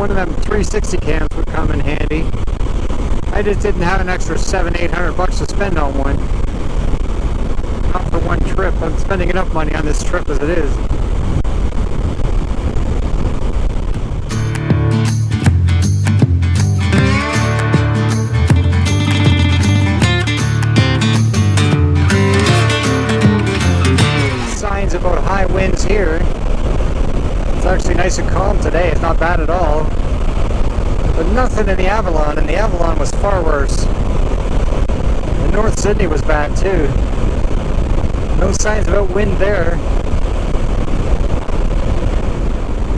one of them 360 cams would come in handy. I just didn't have an extra $700-800 to spend on one. Not for one trip. I'm spending enough money on this trip as it is. Signs about high winds here. It's actually nice and calm today. It's not bad at all. But nothing in the Avalon, and the Avalon was far worse. And North Sydney was bad too. No signs about wind there.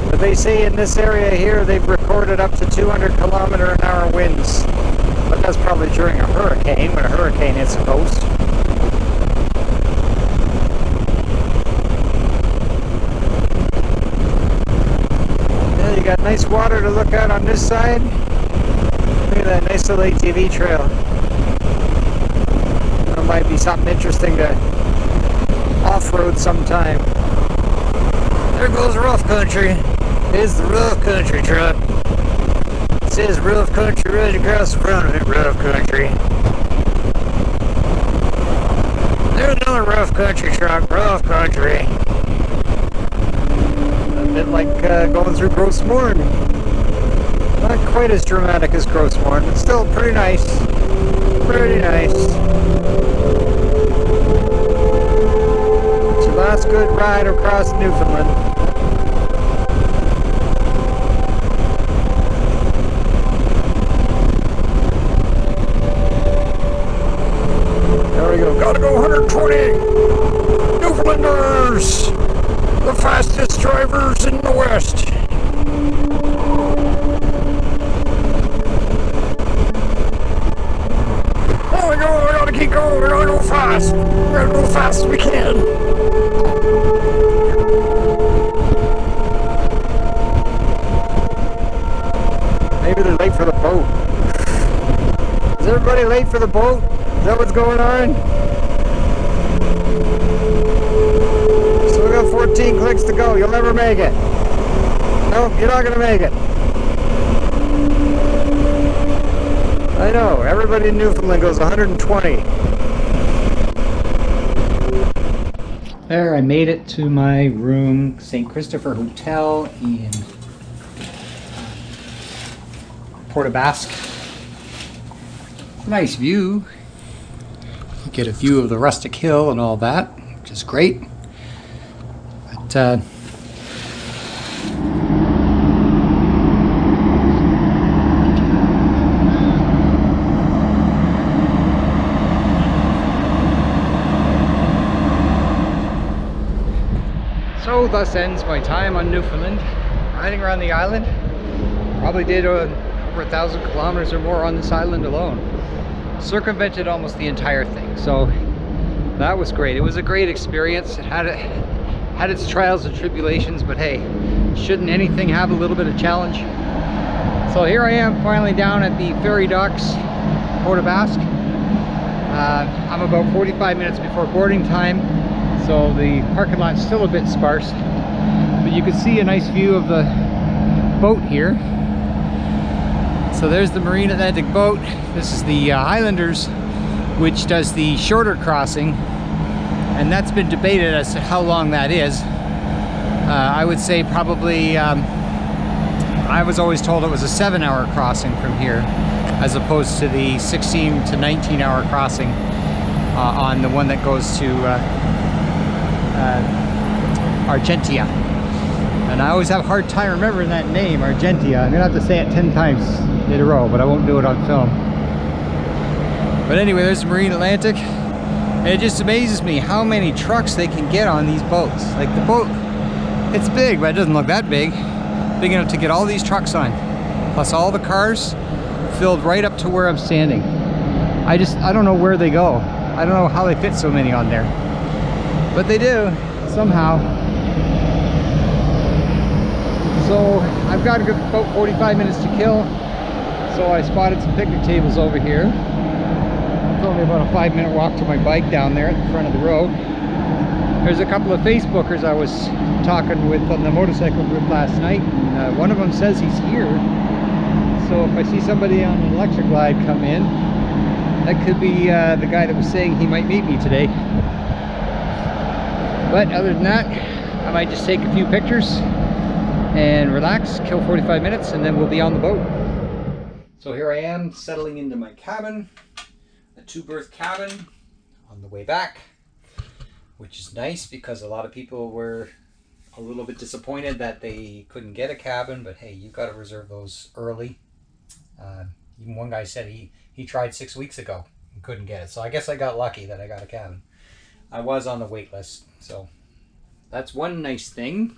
But they say in this area here they've recorded up to 200-kilometer-an-hour winds. But that's probably during a hurricane, when a hurricane hits the coast. Yeah, you got nice water to look at on this side. Look at that nice little ATV trail. That might be something interesting to off-road sometime. There goes rough country. Here's the rough country truck. It says rough country right across the front of it, rough country. There's another rough country truck, rough country. A bit like going through Gross Mourne. Not quite as dramatic as Gross Mourne, but still pretty nice. Pretty nice. It's your last good ride across Newfoundland. There we go. Gotta go 120! Newfoundlanders! The fastest drivers in the West. Oh my God, we gotta keep going, we gotta go fast. We gotta go fast as we can. Maybe they're late for the boat. Is everybody late for the boat? Is that what's going on? So we got 14 clicks to go. You'll never make it. No, you're not gonna make it. I know, everybody in Newfoundland goes 120. There, I made it to my room, St. Christopher Hotel in Port Aux Basque. Nice view. You get a view of the rustic hill and all that, which is great. But so thus ends my time on Newfoundland, riding around the island. Probably did over 1,000 kilometers or more on this island alone. Circumvented almost the entire thing, so that was great. It was a great experience. It had its trials and tribulations, but hey, shouldn't anything have a little bit of challenge? So here I am finally down at the ferry docks, Port Aux Basque. I'm about 45 minutes before boarding time, so the parking lot's still a bit sparse, but you can see a nice view of the boat here. So there's the Marine Atlantic boat. This is the Highlanders, which does the shorter crossing, and that's been debated as to how long that is. I would say probably, I was always told it was a 7-hour crossing from here, as opposed to the 16 to 19-hour crossing on the one that goes to Argentia. And I always have a hard time remembering that name, Argentia. I'm gonna have to say it 10 times in a row, but I won't do it on film. But anyway, there's the Marine Atlantic. And it just amazes me how many trucks they can get on these boats. Like the boat, it's big, but it doesn't look that big. Big enough to get all these trucks on. Plus all the cars filled right up to where I'm standing. I don't know where they go. I don't know how they fit so many on there. But they do, somehow. So I've got about 45 minutes to kill. So I spotted some picnic tables over here. It's only about a 5-minute walk to my bike down there at the front of the road. There's a couple of Facebookers I was talking with on the motorcycle group last night. One of them says he's here. So if I see somebody on an electric glide come in, that could be the guy that was saying he might meet me today. But other than that, I might just take a few pictures and relax, kill 45 minutes, and then we'll be on the boat. So here I am settling into my cabin, a 2-berth cabin on the way back, which is nice because a lot of people were a little bit disappointed that they couldn't get a cabin, but hey, you've got to reserve those early. Even one guy said he tried 6 weeks ago and couldn't get it. So I guess I got lucky that I got a cabin. I was on the wait list, so that's one nice thing.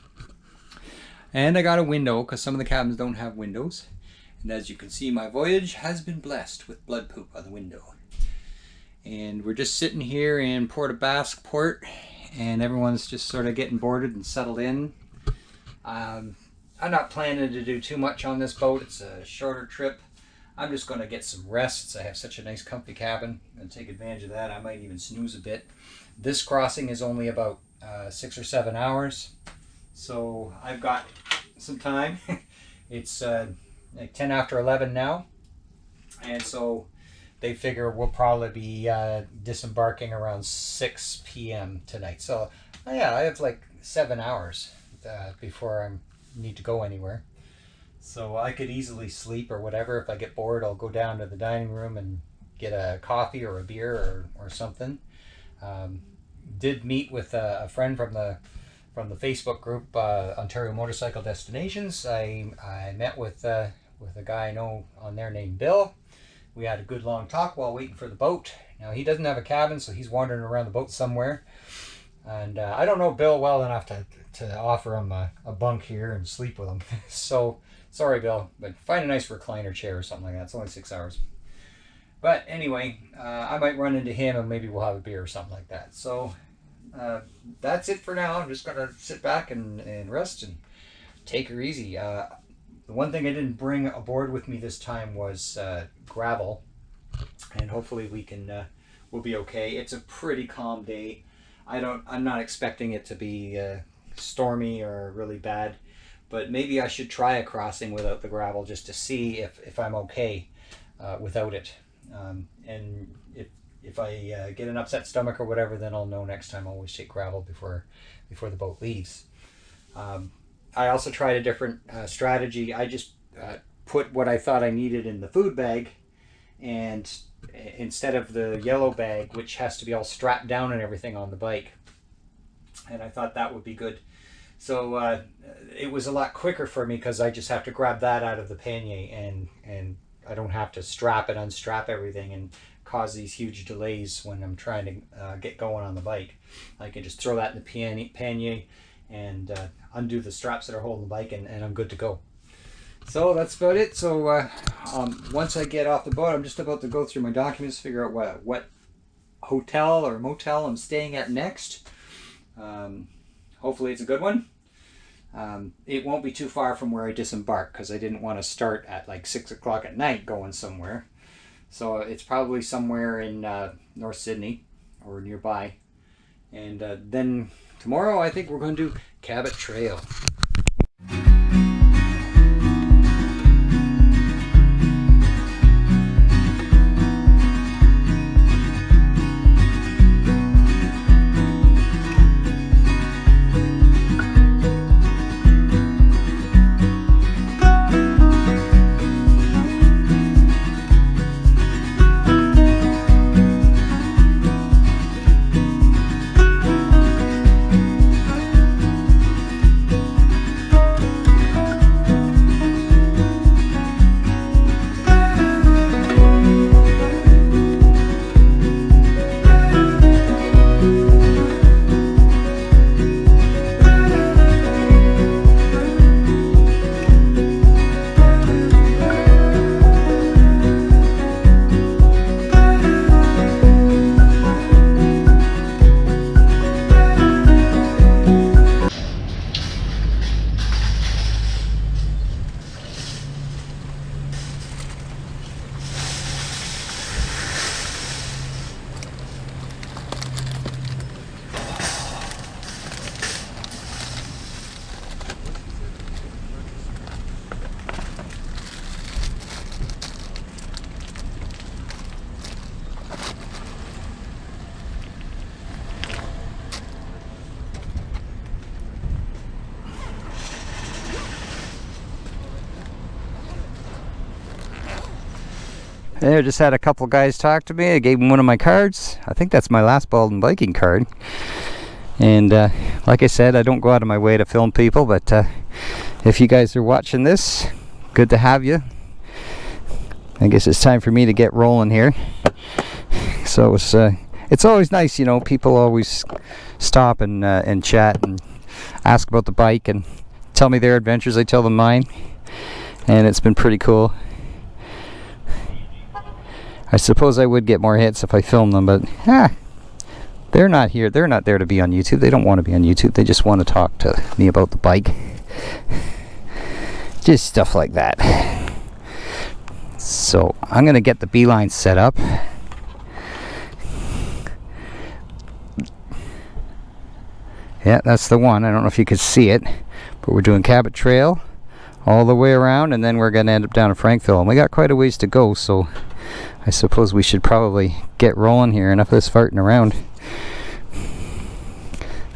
And I got a window because some of the cabins don't have windows. And as you can see, my voyage has been blessed with blood poop on the window. And we're just sitting here in Port Aux Basque port, and everyone's just sort of getting boarded and settled in. I'm not planning to do too much on this boat. It's a shorter trip. I'm just going to get some rest. I have such a nice comfy cabin and take advantage of that. I might even snooze a bit. This crossing is only about 6 or 7 hours, so I've got some time. It's like 10 after 11 now, and so they figure we'll probably be disembarking around 6 p.m. tonight. So yeah, I have like 7 hours before I need to go anywhere. So I could easily sleep or whatever. If I get bored, I'll go down to the dining room and get a coffee or a beer or something. Did meet with a friend from the Facebook group, Ontario Motorcycle Destinations. I met with a guy I know on there named Bill. We had a good long talk while waiting for the boat. Now he doesn't have a cabin, so he's wandering around the boat somewhere. And I don't know Bill well enough to offer him a bunk here and sleep with him. So sorry, Bill, but find a nice recliner chair or something like that. It's only 6 hours. But anyway, I might run into him and maybe we'll have a beer or something like that. So that's it for now. I'm just going to sit back and rest and take her easy. The one thing I didn't bring aboard with me this time was gravel, and hopefully we'll be okay. It's a pretty calm day. I'm not expecting it to be stormy or really bad, but maybe I should try a crossing without the gravel just to see if I'm okay without it. And if I get an upset stomach or whatever, then I'll know next time. I'll always take gravel before the boat leaves. I also tried a different strategy. I just put what I thought I needed in the food bag, and instead of the yellow bag, which has to be all strapped down and everything on the bike, and I thought that would be good. So it was a lot quicker for me because I just have to grab that out of the pannier, and I don't have to strap and unstrap everything and cause these huge delays when I'm trying to get going on the bike. I can just throw that in the pannier and undo the straps that are holding the bike, and I'm good to go. So that's about it. So once I get off the boat, I'm just about to go through my documents, figure out what hotel or motel I'm staying at next. Hopefully it's a good one. It won't be too far from where I disembark because I didn't want to start at like 6 o'clock at night going somewhere. So it's probably somewhere in North Sydney or nearby. And then tomorrow I think we're going to do Cabot Trail. There, just had a couple guys talk to me. I gave them one of my cards. I think that's my last Baldwin biking card. And like I said, I don't go out of my way to film people, but if you guys are watching this, good to have you. I guess it's time for me to get rolling here. So it's always nice, you know, people always stop and chat and ask about the bike and tell me their adventures. I tell them mine, and it's been pretty cool. I suppose I would get more hits if I filmed them, but they're not here. They're not there to be on YouTube. They don't want to be on YouTube. They just want to talk to me about the bike. Just stuff like that. So I'm going to get the beeline set up. Yeah, that's the one. I don't know if you could see it, but we're doing Cabot Trail all the way around, and then we're going to end up down at Frankville. And we got quite a ways to go, so I suppose we should probably get rolling here. Enough of this farting around.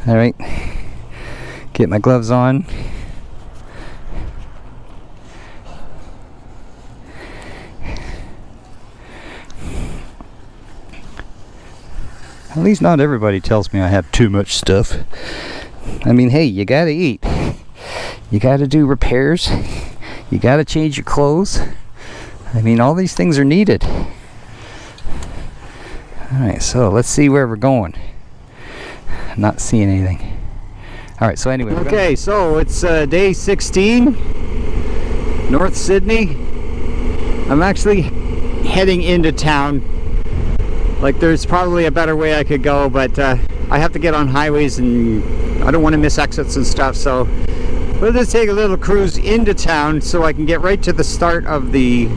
Alright, get my gloves on. At least not everybody tells me I have too much stuff. I mean, hey, you gotta eat. You gotta do repairs. You gotta change your clothes. I mean, all these things are needed. Alright, so let's see where we're going. I'm not seeing anything. Alright, so anyway. Okay, so it's day 16. North Sydney. I'm actually heading into town. Like, there's probably a better way I could go, but I have to get on highways and I don't want to miss exits and stuff, so we'll just take a little cruise into town so I can get right to the start of the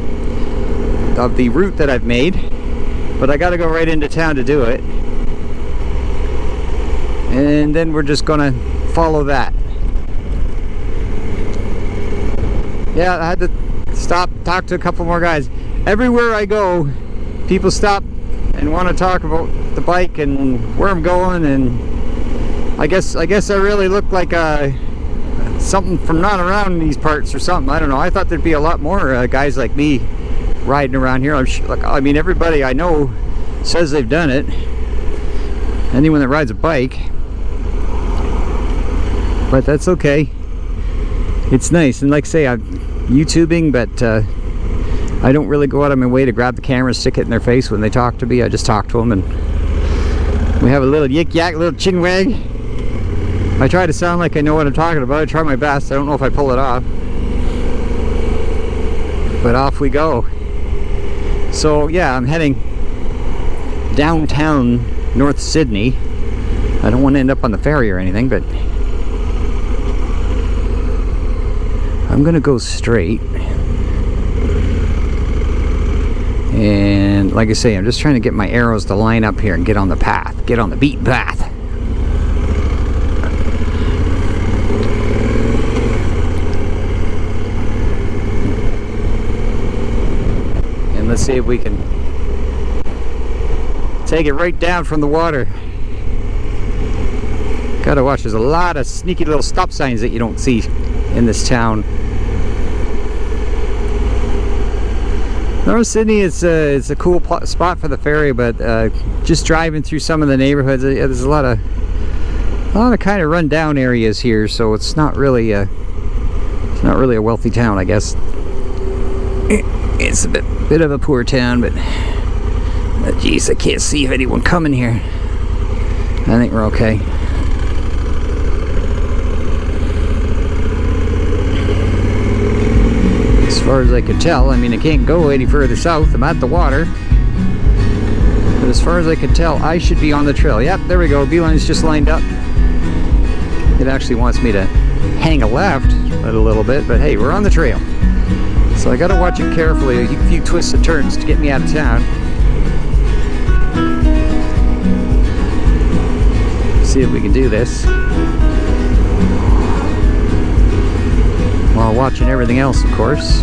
route that I've made. But I gotta go right into town to do it. And then we're just gonna follow that. Yeah, I had to stop, talk to a couple more guys. Everywhere I go, people stop and want to talk about the bike and where I'm going, and I guess I really look like something from not around these parts or something. I don't know. I thought there'd be a lot more guys like me riding around here. I mean, everybody I know says they've done it. Anyone that rides a bike. But that's okay. It's nice, and like I say, I'm YouTubing, but I don't really go out of my way to grab the camera, stick it in their face when they talk to me. I just talk to them, and we have a little yik-yak, little chin-wag. I try to sound like I know what I'm talking about. I try my best. I don't know if I pull it off. But off we go. So yeah, I'm heading downtown North Sydney. I don't want to end up on the ferry or anything, but I'm gonna go straight. And like I say, I'm just trying to get my arrows to line up here and get on the path, get on the beaten path. And let's see if we can take it right down from the water. Gotta watch, there's a lot of sneaky little stop signs that you don't see in this town. North Sydney is a cool spot for the ferry, but just driving through some of the neighborhoods, there's a lot of kind of run down areas here, so it's not really a wealthy town, I guess. It's a bit of a poor town, but geez, I can't see if anyone coming here. I think we're okay. As far as I could tell, I mean, I can't go any further south. I'm at the water, but as far as I could tell, I should be on the trail. Yep, there we go. Beeline's just lined up. It actually wants me to hang a left a little bit, but hey, we're on the trail. So I gotta watch it carefully, a few twists and turns to get me out of town. See if we can do this while watching everything else, of course.